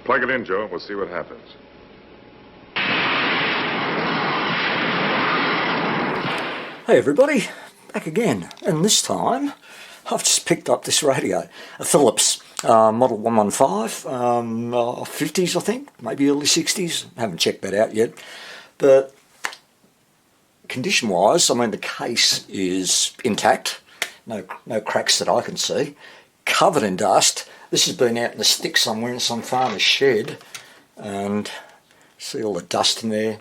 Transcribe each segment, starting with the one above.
Plug it in, Joe. We'll see what happens. Hey everybody, back again, and this time I've just picked up this radio, a Philips Model 115, 50s I think, maybe early 60s, haven't checked that out yet, but condition wise, I mean the case is intact, no cracks that I can see, covered in dust. This has been out in the stick somewhere in some farmer's shed, and see all the dust in there,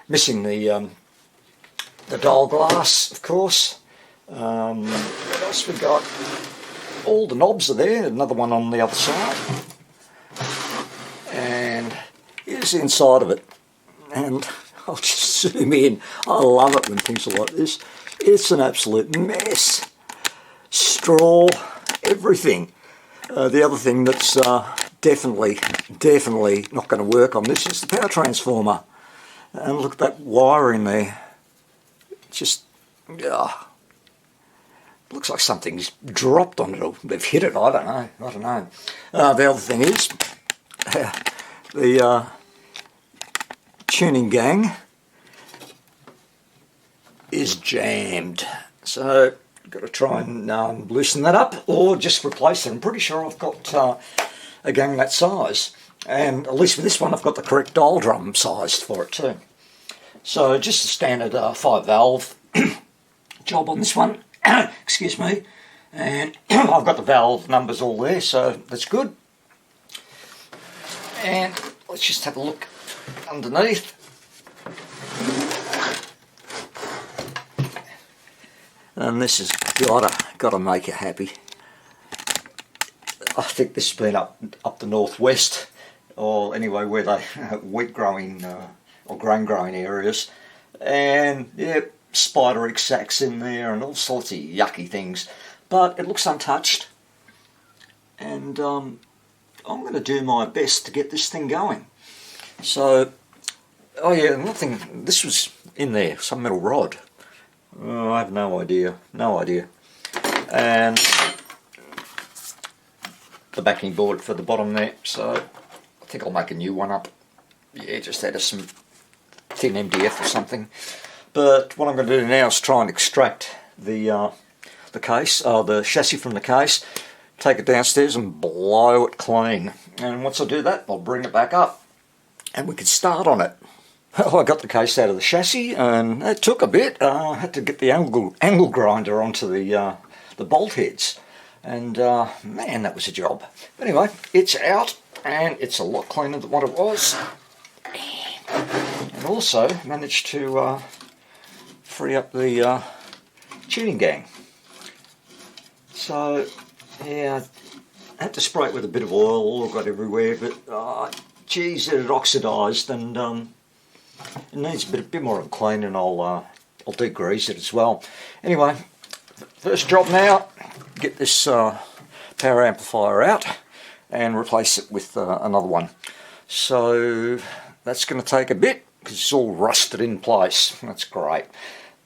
missing the dial glass, of course. What else we got? All the knobs are there, another one on the other side. And here's the inside of it. And I'll just zoom in. I love it when things are like this. It's an absolute mess. Straw, everything. The other thing that's definitely not going to work on this is the power transformer. And look at that wire in there. Just, looks like something's dropped on it, or they've hit it, I don't know. The other thing is, the tuning gang is jammed. So, got to try and loosen that up, or just replace it. I'm pretty sure I've got a gang that size. And at least with this one, I've got the correct dial drum sized for it too. So just a standard 5-valve job on this one, excuse me, and I've got the valve numbers all there, so that's good. And let's just have a look underneath. And this has gotta make you happy. I think this has been up the northwest, or anyway where they wheat growing or grain growing areas, and yeah, spider egg sacs in there and all sorts of yucky things, but it looks untouched, and I'm going to do my best to get this thing going. So, oh yeah, another thing, this was in there, some metal rod. Oh, I have no idea, and the backing board for the bottom there, so I think I'll make a new one up. Yeah, just out of some thin MDF or something. But what I'm going to do now is try and extract the case, the chassis from the case, take it downstairs and blow it clean. And once I do that, I'll bring it back up and we can start on it. Well, I got the case out of the chassis and it took a bit. I had to get the angle grinder onto the bolt heads, and man, that was a job. Anyway, it's out and it's a lot cleaner than what it was. And also managed to free up the tuning gang. So yeah, I had to spray it with a bit of oil, all got everywhere, but geez, it had oxidized, and it needs a bit more of a clean, and I'll degrease it as well. Anyway, first job now, get this power amplifier out and replace it with another one. So that's going to take a bit because it's all rusted in place. That's great,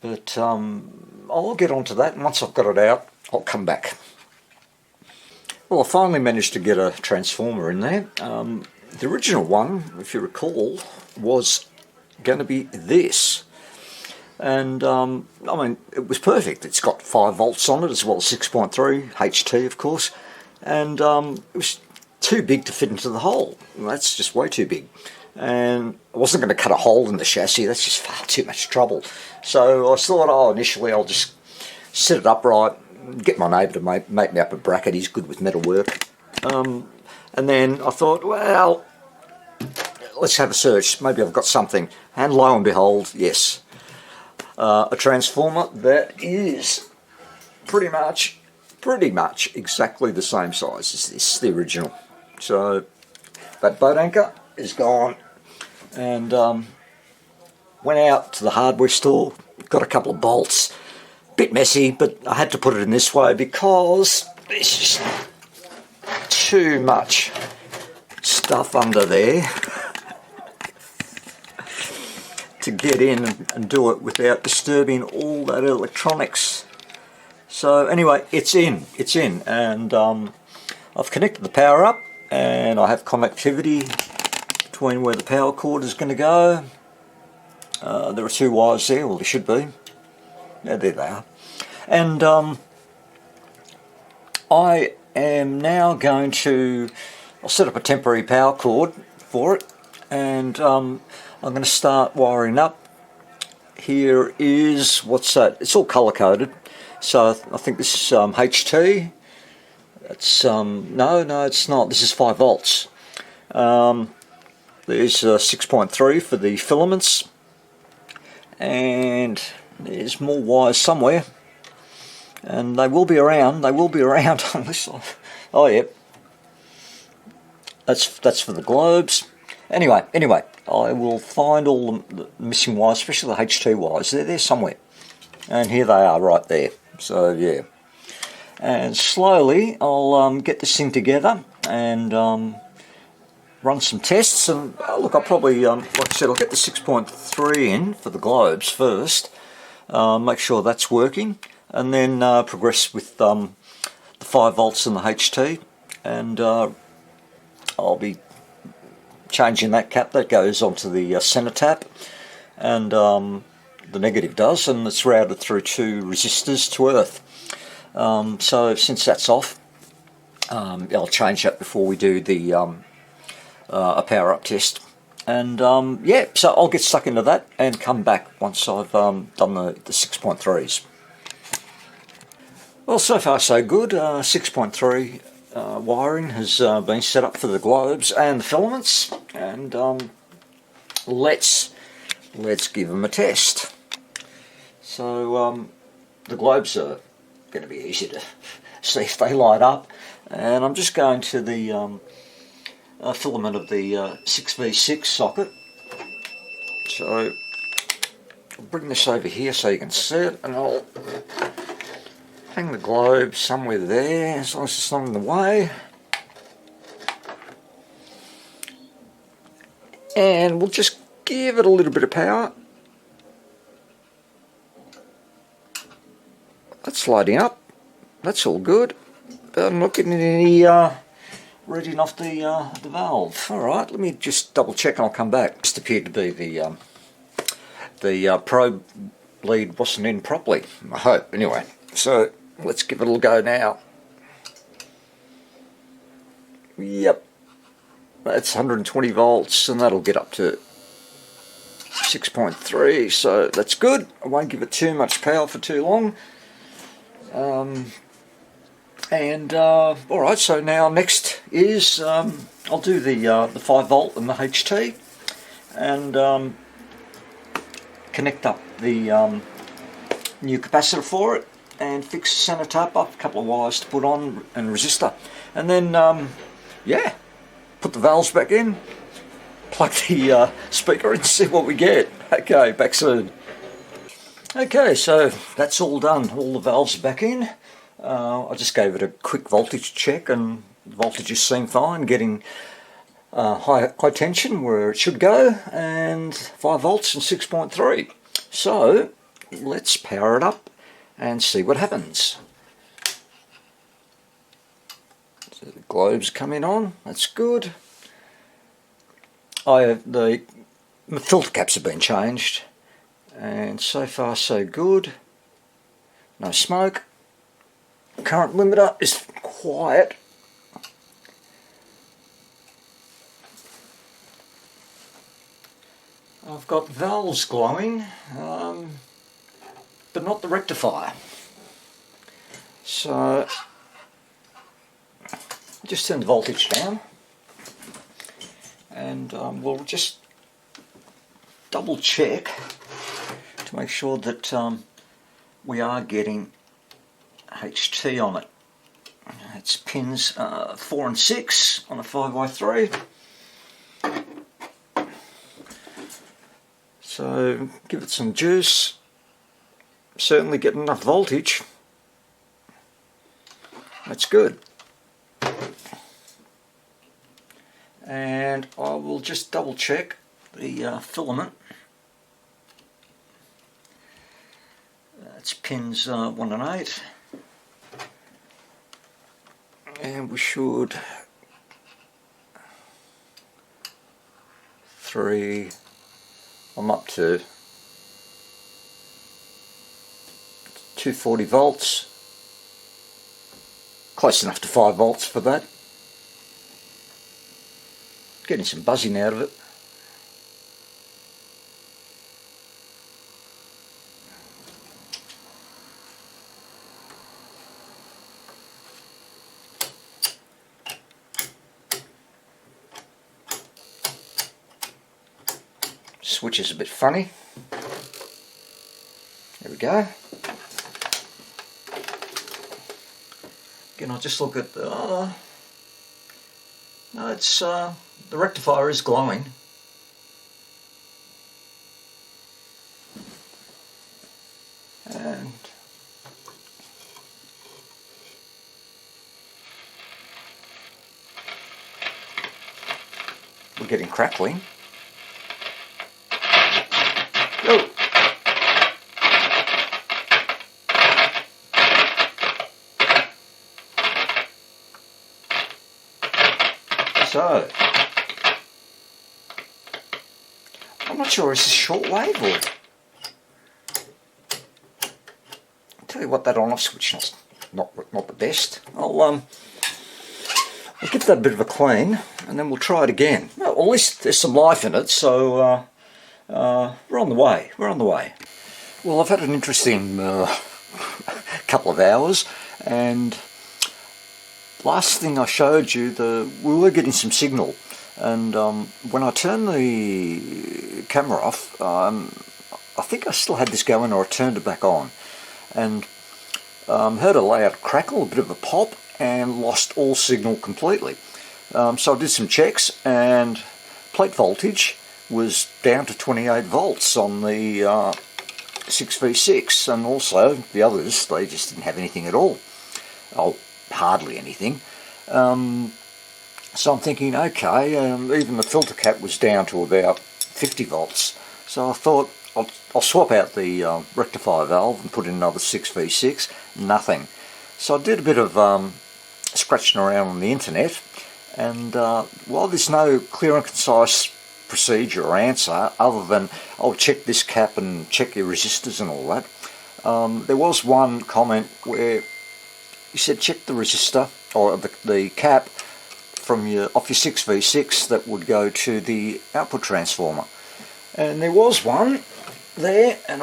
but I'll get onto that, and once I've got it out, I'll come back. Well, I finally managed to get a transformer in there. The original one, if you recall, was going to be this, and I mean, it was perfect. It's got 5 volts on it as well as 6.3 HT, of course, and it was too big to fit into the hole. That's just way too big, and I wasn't going to cut a hole in the chassis. That's just far too much trouble. So I thought, oh, initially I'll just set it upright, get my neighbour to make me up a bracket. He's good with metal work. And then I thought, well, let's have a search. Maybe I've got something. And lo and behold, yes, a transformer that is pretty much exactly the same size as this, the original. So that boat anchor is gone, and went out to the hardware store, got a couple of bolts. Bit messy, but I had to put it in this way because there's just too much stuff under there to get in and do it without disturbing all that electronics. So anyway, it's in, and I've connected the power up, and I have connectivity between where the power cord is going to go. There are two wires there, well there should be. Yeah, there they are. And I am now going to, I'll set up a temporary power cord for it, and I'm going to start wiring up. Here is, what's that? It's all colour coded. So I think this is HT. It's no, it's not. This is 5 volts. There's 6.3 for the filaments, and there's more wires somewhere, and they will be around. They will be around on this side. Oh yeah, that's for the globes. Anyway, I will find all the missing wires, especially the HT wires. They're there somewhere, and here they are, right there. So yeah, and slowly I'll get this thing together and run some tests. And look, I'll probably, like I said, I'll get the 6.3 in for the globes first, make sure that's working, and then progress with the 5 volts and the HT, and I'll be changing that cap. That goes onto the center tap, and the negative does, and it's routed through 2 resistors to earth. So since that's off, I'll change that before we do the a power up test. And yeah, so I'll get stuck into that and come back once I've done the 6.3s. Well, so far so good. 6.3 wiring has been set up for the globes and the filaments, and let's give them a test. So the globes are going to be easy to see if they light up, and I'm just going to the filament of the 6v6 socket. So I'll bring this over here so you can see it, and I'll hang the globe somewhere there as long as it's not in the way. And we'll just give it a little bit of power. That's lighting up. That's all good. But I'm not getting any reading off the valve. Alright, let me just double check and I'll come back. Just appeared to be the probe lead wasn't in properly, I hope. Anyway, so let's give it a go now. Yep, that's 120 volts, and that'll get up to 6.3, so that's good. I won't give it too much power for too long. Alright, so now next is I'll do the 5 volt and the HT, and connect up the new capacitor for it, and fix the center tap up, a couple of wires to put on, and resistor, and then yeah, put the valves back in, plug the speaker in, see what we get. Okay, back soon. Okay, so that's all done. All the valves are back in. I just gave it a quick voltage check, and the voltages seem fine, getting high tension where it should go, and 5 volts and 6.3. So let's power it up and see what happens. So the globes coming on, that's good. The filter caps have been changed, and so far so good. No smoke. Current limiter is quiet. I've got valves glowing, but not the rectifier. So just turn the voltage down, and we'll just double check to make sure that we are getting HT on it. It's pins 4 and 6 on a 5x3. So give it some juice. Certainly get enough voltage. That's good. And I will just double check the filament. That's pins 1 and 8. And we should 3, I'm up to 240 volts, close enough to 5 volts for that. Getting some buzzing out of it. Switch is a bit funny. There we go. Again, I'll just look at the... no, it's the rectifier is glowing. And we're getting crackling. Oh. So, I'm not sure is this shortwave or... I'll tell you what, that on-off switch is not the best. I'll give that a bit of a clean and then we'll try it again. Well, at least there's some life in it, so we're on the way. We're on the way. Well, I've had an interesting couple of hours, and last thing I showed you, we were getting some signal, and when I turned the camera off, I think I still had this going, or I turned it back on, and heard a loud crackle, a bit of a pop, and lost all signal completely. So I did some checks, and plate voltage was down to 28 volts on the 6v6, and also the others, they just didn't have anything at all. Oh, hardly anything. So I'm thinking, okay, even the filter cap was down to about 50 volts. So I thought I'll swap out the rectifier valve and put in another 6v6. Nothing. So I did a bit of scratching around on the internet, and while there's no clear and concise procedure or answer other than I'll check this cap and check your resistors and all that, there was one comment where he said check the resistor or the cap from off your 6v6 that would go to the output transformer, and there was one there, and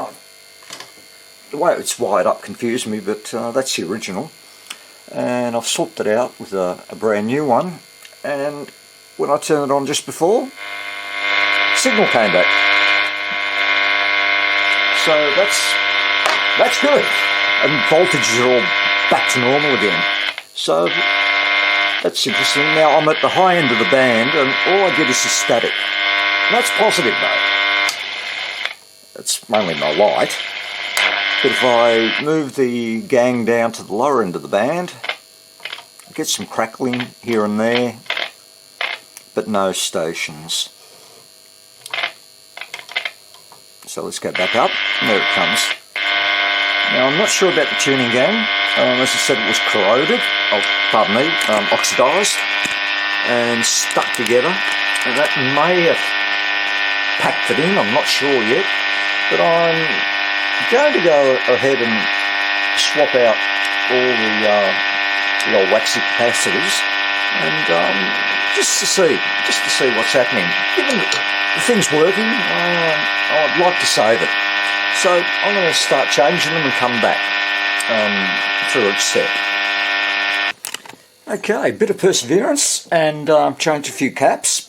the way it's wired up confused me, but that's the original, and I've swapped it out with a brand new one, and when I turned it on just before, signal came back. So that's good, and voltages are all back to normal again. So that's interesting. Now I'm at the high end of the band, and all I get is the static. And that's positive though. That's mainly my light. But if I move the gang down to the lower end of the band, I get some crackling here and there, but no stations. So let's go back up, and there it comes. Now I'm not sure about the tuning gang. As I said, it was corroded, oxidized, and stuck together. And that may have packed it in, I'm not sure yet. But I'm going to go ahead and swap out all the old waxy capacitors, and just to see what's happening. Given the thing's working, I'd like to save it. So I'm going to start changing them and come back through each step. Okay, bit of perseverance, and change a few caps.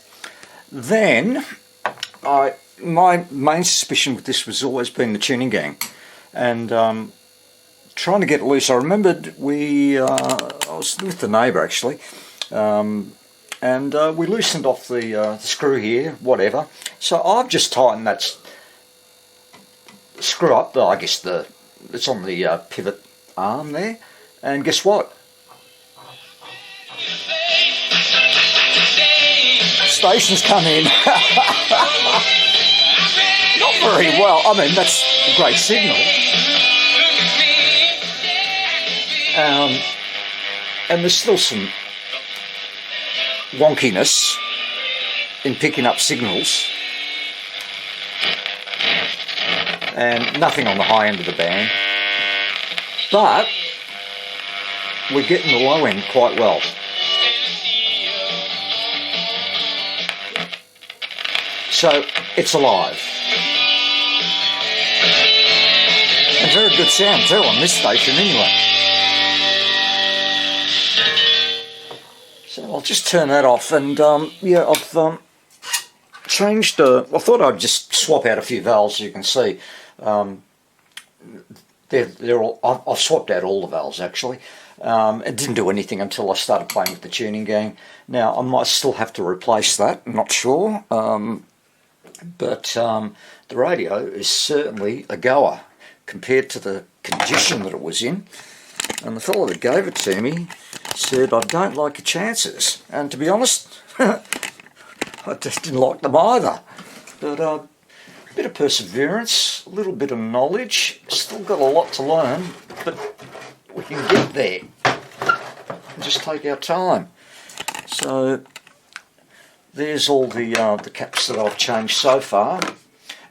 Then my main suspicion with this was always been the tuning gang, and trying to get it loose. I remembered I was with the neighbour actually, and we loosened off the screw here, whatever. So I've just tightened that screw up. I guess it's on the pivot arm there, and guess what? Stations come in. Not very well. I mean, that's a great signal. And there's still some wonkiness in picking up signals. and nothing on the high end of the band, but we're getting the low end quite well. So it's alive. A very good sound too on this station anyway. So I'll just turn that off, and yeah, I've changed. I thought I'd just swap out a few valves. As you can see, they're all. I've swapped out all the valves actually. It didn't do anything until I started playing with the tuning gang. Now I might still have to replace that. I'm not sure, but the radio is certainly a goer compared to the condition that it was in. And the fellow that gave it to me said, "I don't like your chances." And to be honest, I just didn't like them either. But a bit of perseverance, a little bit of knowledge, still got a lot to learn, but we can get there. And just take our time. So there's all the caps that I've changed so far.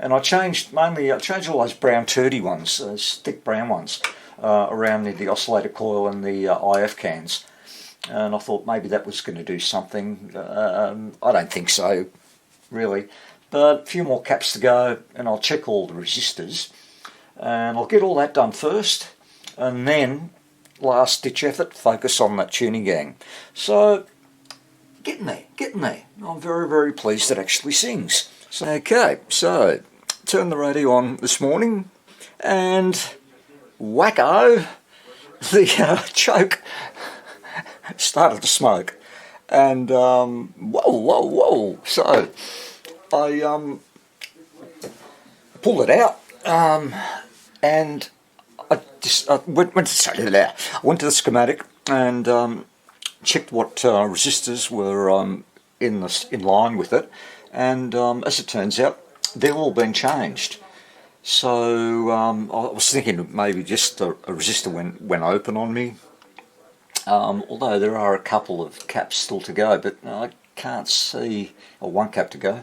And I changed all those brown turdy ones, those thick brown ones, around the oscillator coil and the IF cans. And I thought maybe that was going to do something. I don't think so, really. But a few more caps to go, and I'll check all the resistors. And I'll get all that done first, and then, last ditch effort, focus on that tuning gang. So, getting there. I'm very, very pleased it actually sings. So, okay, so turned the radio on this morning, and wacko, the choke started to smoke, and whoa. So I pulled it out, and I went to the schematic and checked what resistors were in line with it, and as it turns out, they've all been changed. So I was thinking maybe just a resistor went open on me, although there are a couple of caps still to go, but I can't see, or one cap to go,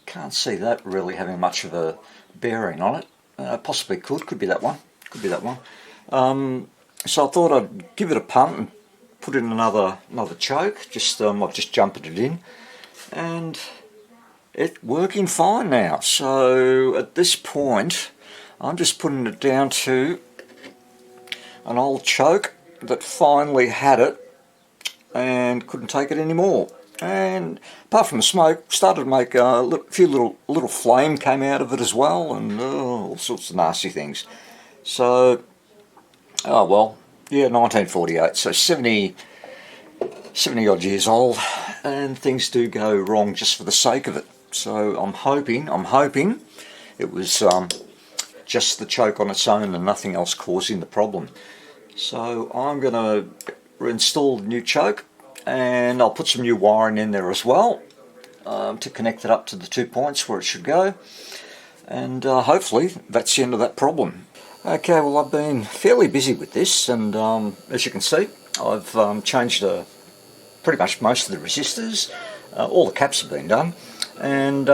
can't see that really having much of a bearing on it. Possibly could be that one, so I thought I'd give it a punt and put in another choke. I've just jumped it in, and it's working fine now. So at this point, I'm just putting it down to an old choke that finally had it and couldn't take it anymore. And apart from the smoke, started to make a few little flame came out of it as well, and all sorts of nasty things. So, oh well, yeah, 1948, so 70 odd years old, and things do go wrong just for the sake of it. So I'm hoping it was just the choke on its own and nothing else causing the problem. So I'm going to reinstall the new choke, and I'll put some new wiring in there as well to connect it up to the 2 points where it should go, and hopefully that's the end of that problem. Okay, well, I've been fairly busy with this, and as you can see, I've changed pretty much most of the resistors. All the caps have been done, and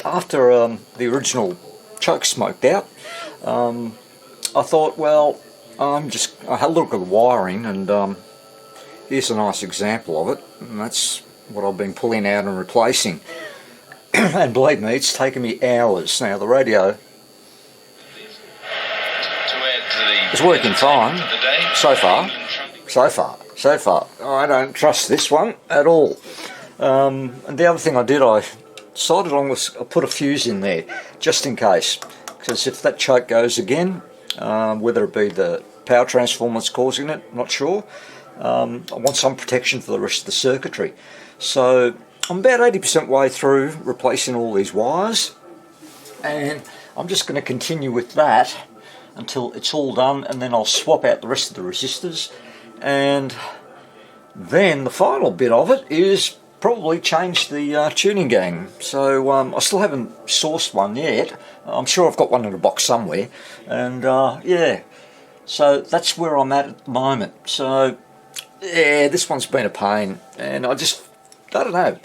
after the original choke smoked out, I thought, well, I had a look at the wiring, and here's a nice example of it, and that's what I've been pulling out and replacing. And believe me, it's taken me hours. Now the radio is working fine so far. I don't trust this one at all. And the other thing I did, I decided on was I put a fuse in there just in case, because if that choke goes again, whether it be the power transformer that's causing it, not sure. I want some protection for the rest of the circuitry. So I'm about 80% way through replacing all these wires, and I'm just going to continue with that until it's all done, and then I'll swap out the rest of the resistors, and then the final bit of it is probably change the tuning gang. So I still haven't sourced one yet. I'm sure I've got one in a box somewhere, and yeah, so that's where I'm at the moment. So yeah, this one's been a pain, and I don't know,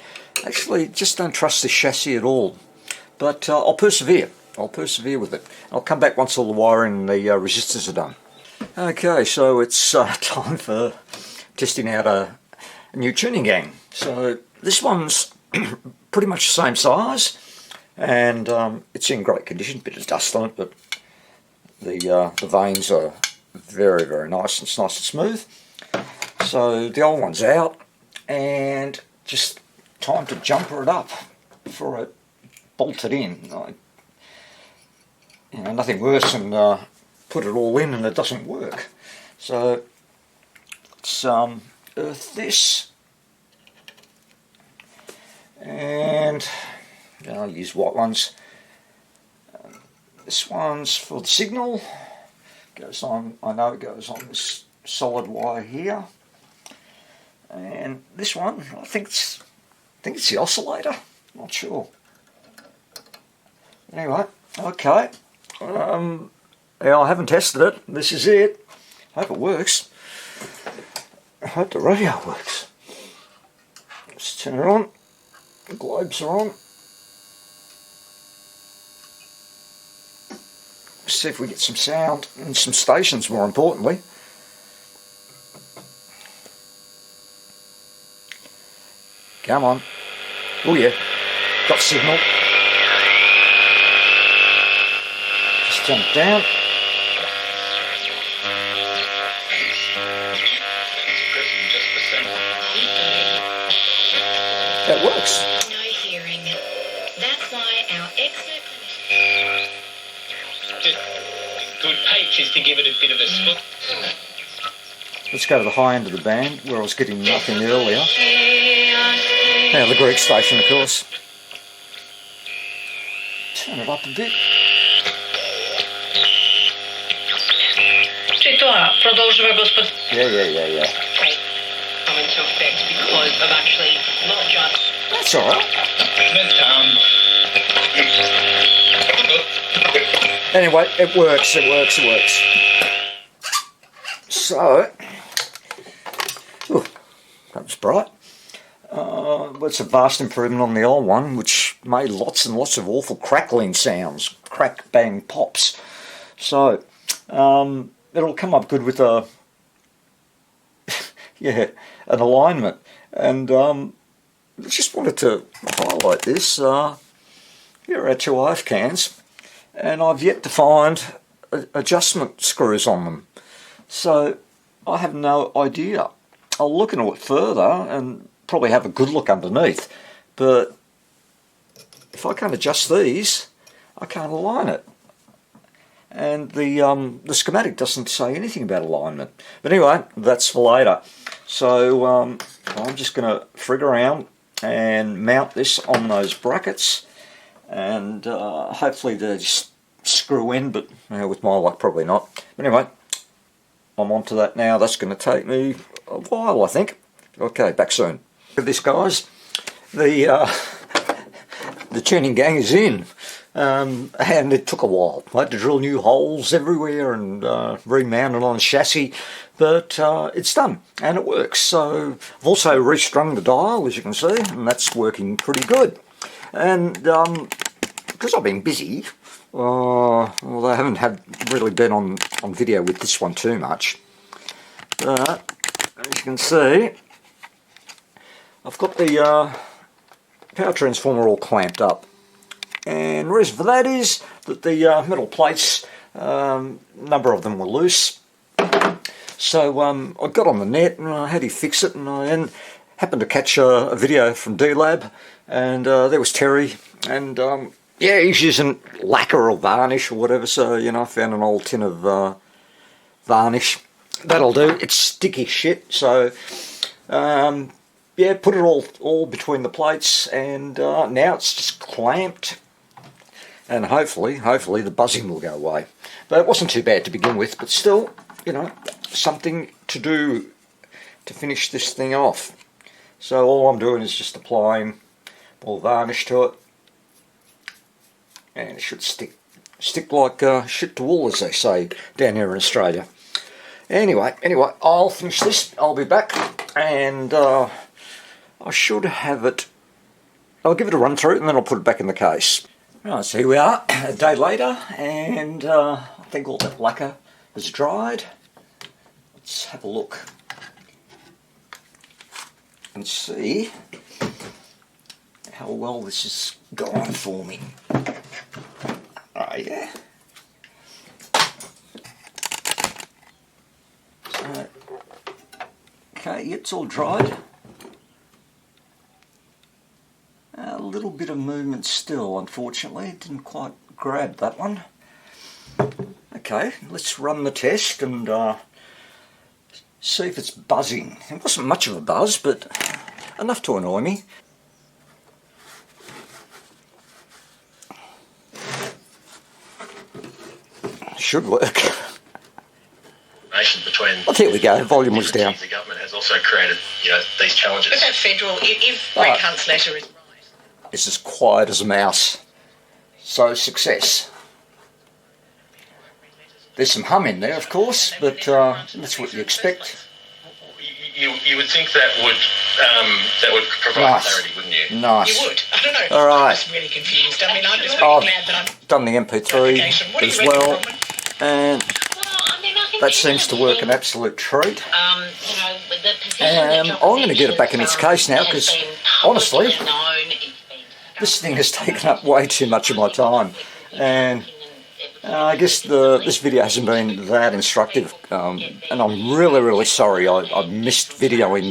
actually just don't trust this chassis at all, but I'll persevere. I'll persevere with it. I'll come back once all the wiring and the resistors are done. Okay, so it's time for testing out a new tuning gang. So this one's pretty much the same size, and it's in great condition. Bit of dust on it, but the veins are very, very nice. It's nice and smooth. So the old one's out, and just time to jumper it up before I bolt it in. You know, nothing worse than put it all in and it doesn't work. So let's earth this, and I'll use white ones. This one's for the signal. Goes on. I know it goes on this solid wire here, and this one I think it's the oscillator. Not sure. Anyway, okay. Yeah, I haven't tested it. This is it. Hope it works. I hope the radio works. Let's turn it on. The globes are on. See if we get some sound and some stations, more importantly. Come on. Oh yeah, got signal. Just turn it down. That works. No hearing. That's why our expert... Good pitch is to give it a bit of a split. Let's go to the high end of the band where I was getting nothing earlier. Now the Greek station, of course. Turn it up a bit. Yeah. Come into effect because of actually not just... That's alright. Anyway, it works. So, ooh, that was bright. It's a vast improvement on the old one, which made lots and lots of awful crackling sounds, crack, bang, pops. So, it'll come up good with a, yeah, an alignment. And I just wanted to highlight this. Here are our two IF cans, and I've yet to find adjustment screws on them. So I have no idea. I'll look into it further and probably have a good look underneath. But if I can't adjust these, I can't align it. And the schematic doesn't say anything about alignment. But anyway, that's for later. So I'm just going to frig around and mount this on those brackets, and hopefully they just screw in, but with my luck probably not. But anyway, I'm on to that now. That's going to take me a while, I think. Okay, back soon. Look at this, guys. The tuning gang is in, and it took a while. I had to drill new holes everywhere and remount it on the chassis, but it's done and it works. So I've also restrung the dial, as you can see, and that's working pretty good. And because I've been busy, well, I haven't really been on video with this one too much, but as you can see, I've got the power transformer all clamped up, and the reason for that is that the metal plates, a number of them were loose. So I got on the net and I had to fix it, and I then happened to catch a video from D-Lab, and there was Terry, and yeah, he's using lacquer or varnish or whatever, so I found an old tin of varnish. That'll do. It's sticky shit, so yeah, put it all between the plates, and now it's just clamped, and hopefully the buzzing will go away. But it wasn't too bad to begin with, but still, something to do to finish this thing off. So all I'm doing is just applying more varnish to it, and it should stick like shit to wool, as they say down here in Australia. Anyway, I'll finish this. I'll be back, and I should have it. I'll give it a run through, and then I'll put it back in the case. Right, so here we are, a day later, and I think all that lacquer has dried. Let's have a look and see how well this has gone for me. Oh yeah. So, okay, it's all dried. A little bit of movement still, unfortunately. Didn't quite grab that one. Okay, let's run the test and see if it's buzzing. It wasn't much of a buzz, but enough to annoy me. Should work. Between Well, there we go. Volume was down. the government has also created, these challenges. But that federal, if Greg Hunt's letter is right. It's as quiet as a mouse. So, success. There's some hum in there, of course, but that's what you expect. You would think that would provide Nice. clarity, wouldn't you? Nice. You would. I don't know. All right. I'm just really confused. I mean, I'm just really glad that I'm Done the MP3 What do you as reckon, well, Robin? and I think that seems to work an absolute treat. the position I'm that going to get it back in its case now, has because been honestly, publicly known, it's been this thing has taken up way too much of my time, and I guess this video hasn't been that instructive, and I'm really sorry. I missed videoing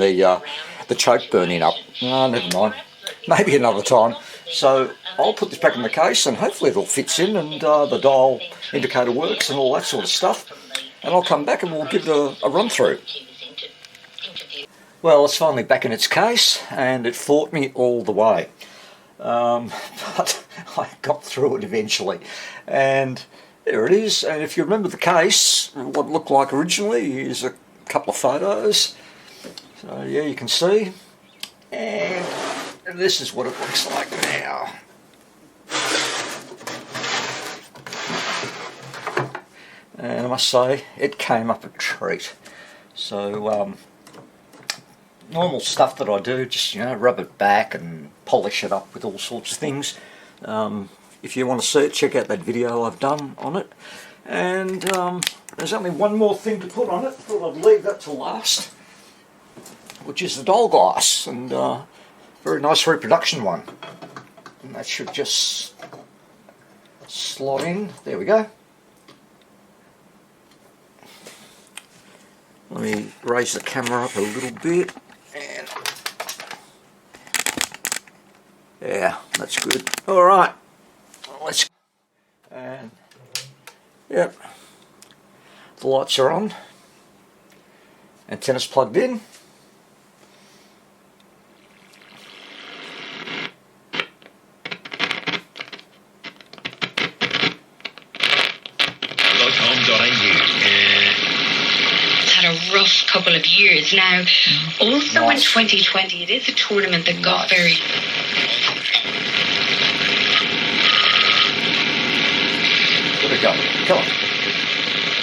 the choke burning up. Oh, never mind, maybe another time. So I'll put this back in the case, and hopefully it all fits in, and the dial indicator works and all that sort of stuff, and I'll come back and we'll give it a run through. Well, it's finally back in its case, and it fought me all the way. But I got through it eventually, and there it is. And if you remember the case, what it looked like originally is a couple of photos. So yeah, you can see, and this is what it looks like now. And I must say, it came up a treat. So normal stuff that I do, just rub it back and polish it up with all sorts of things. If you want to see it, check out that video I've done on it. And there's only one more thing to put on it. Thought I'd leave that to last, which is the doll glass, and very nice reproduction one. And that should just slot in. There we go. Let me raise the camera up a little bit, and yeah, that's good. All right, let's. And yep, the lights are on. Antenna's plugged in. a rough couple of years now. Also Nice. in 2020, it is a tournament that got very... Where'd it go? Come on.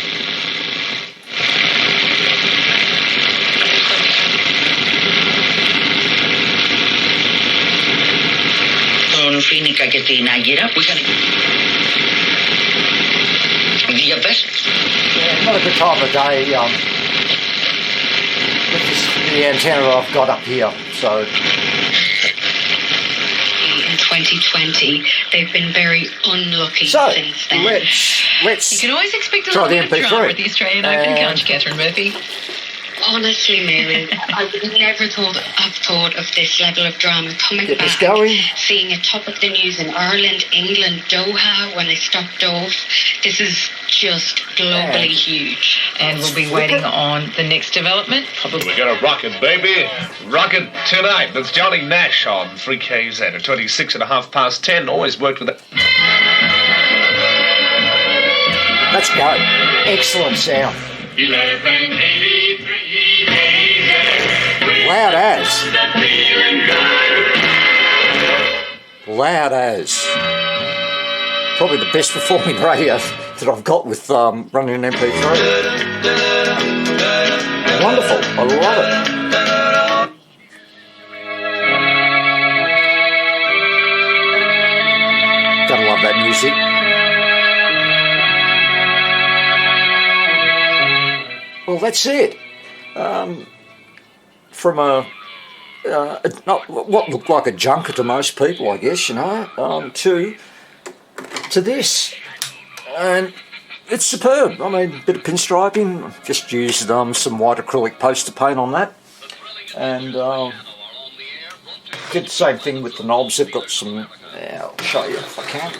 Yeah, not a good time of day with the antenna I've got up here, so... In 2020, they've been very unlucky So, since then. let's You can always expect a try little the bit of MP3. drama at the Australian Open, can't you, And- Catherine Murphy? Honestly, Mary, I would never have thought of this level of drama coming Get this back. going. Seeing it top of the news in Ireland, England, Doha, when I stopped off. This is just globally And- huge. And we'll be waiting on the next development. Probably. We're gonna rock it, baby. Rock it tonight. That's Johnny Nash on 3KZ at 26 and a half past 10. Always worked with it. Let's go. Excellent sound. 1183 Loud as. Loud as. Probably the best performing radio that I've got with running an MP3. Wonderful. I love it. Gotta love love that music. Well, that's it. From not what looked like a junker to most people, I guess, you know, to this, and it's superb. I mean, a bit of pinstriping. Just used some white acrylic poster paint on that, and did the same thing with the knobs. They've got some. I'll show you if I can.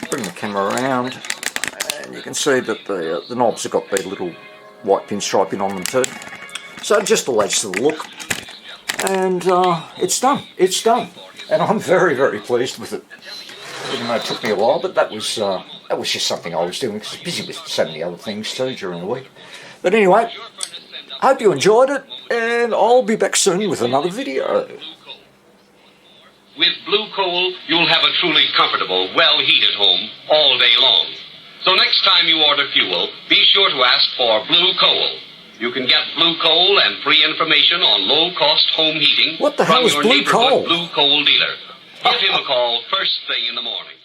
Bring the camera around, and you can see that the knobs have got their little white pinstriping on them too. So it just adds to the look, and it's done. It's done, and I'm very, very pleased with it. Even though it took me a while, but that was just something I was doing because I was busy with so many other things too during the week. But anyway, hope you enjoyed it, and I'll be back soon with another video. With Blue Coal, you'll have a truly comfortable, well-heated home all day long. So next time you order fuel, be sure to ask for Blue Coal. You can get Blue Coal and free information on low-cost home heating What the hell is from your Blue neighborhood Coal? Blue Coal dealer. Give him a call first thing in the morning.